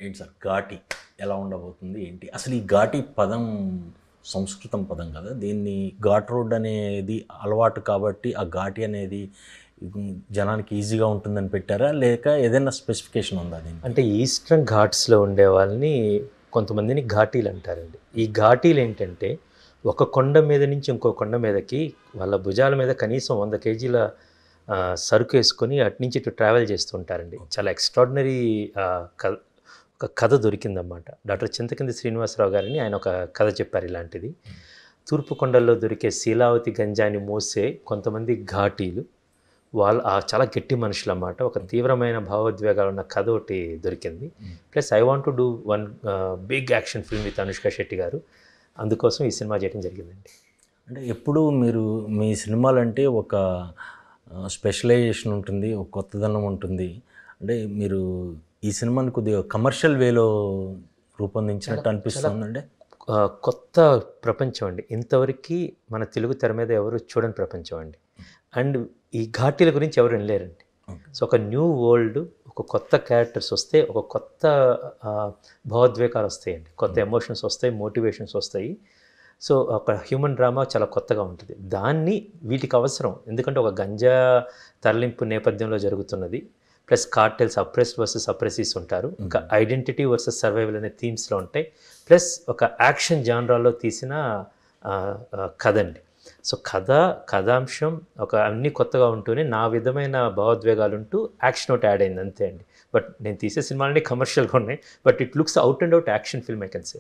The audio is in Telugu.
ఏంటి సార్ ఘాటి ఎలా ఉండబోతుంది ఏంటి? అసలు ఈ ఘాటి పదం సంస్కృతం పదం కదా, దీన్ని ఘాట్ రోడ్ అనేది అలవాటు కాబట్టి ఆ ఘాటి అనేది జనానికి ఈజీగా ఉంటుందని పెట్టారా, లేక ఏదైనా స్పెసిఫికేషన్ ఉందా దీనికి? అంటే ఈస్టర్న్ ఘాట్స్లో ఉండే వాళ్ళని కొంతమందిని ఘాటీలు అంటారండి. ఈ ఘాటీలు ఏంటంటే ఒక కొండ మీద నుంచి ఇంకో కొండ మీదకి వాళ్ళ భుజాల మీద కనీసం 100 కేజీల సరుకు వేసుకొని అటు నుంచి ఇటు ట్రావెల్ చేస్తూ ఉంటారండి. చాలా ఎక్స్ట్రాడినరీ ఒక కథ దొరికిందన్నమాట. డాక్టర్ చింతకింది శ్రీనివాసరావు గారిని ఆయన ఒక కథ చెప్పారు ఇలాంటిది. తూర్పు కొండల్లో దొరికే శీలావతి గంజాన్ని మోసే కొంతమంది ఘాటీలు, వాళ్ళు చాలా గట్టి మనుషులు అన్నమాట. ఒక తీవ్రమైన భావోద్వేగాలు ఉన్న కథ ఒకటి దొరికింది. Plus I want to do one big action film with Anushka Shetty garu. అందుకోసం ఈ సినిమా చేయడం జరిగిందండి. అంటే ఎప్పుడు మీరు మీ సినిమాలంటే ఒక స్పెషలైజేషన్ ఉంటుంది, ఒక కొత్తదనం ఉంటుంది. అంటే మీరు ఈ సినిమాని కొద్దిగా కమర్షియల్ వేలో రూపొందించినట్టు అనిపిస్తుందండి. కొత్త ప్రపంచం అండి. ఇంతవరకు మన తెలుగు తెర మీద ఎవరు చూడని ప్రపంచం అండి. అండ్ ఈ ఘాటీల గురించి ఎవరు వినలేరండి. సో ఒక న్యూ వరల్డ్, ఒక కొత్త క్యారెక్టర్స్ వస్తే ఒక కొత్త భావోద్వేగాలు వస్తాయండి, కొత్త ఎమోషన్స్ వస్తాయి, మోటివేషన్స్ వస్తాయి. సో ఒక హ్యూమన్ డ్రామా చాలా కొత్తగా ఉంటుంది. దాన్ని వీటికి అవసరం, ఎందుకంటే ఒక గంజా తరలింపు నేపథ్యంలో జరుగుతున్నది. ప్లస్ కార్టెల్స్, అప్రెస్డ్ వర్సెస్ అప్రెసీస్ ఉంటారు, ఇంకా ఐడెంటిటీ వర్సెస్ సర్వైవల్ అనే థీమ్స్లో ఉంటాయి. ప్లస్ ఒక యాక్షన్ జానరాల్లో తీసిన కథ అండి. సో కథాంశం ఒక అన్నీ కొత్తగా ఉంటూనే నా విధమైన భావోద్వేగాలు ఉంటూ యాక్షన్ ఒకటి యాడ్ అయింది అంతే అండి. బట్ నేను తీసే సినిమాలన్నీ కమర్షియల్గా ఉన్నాయి, but it looks out and out action film I can say.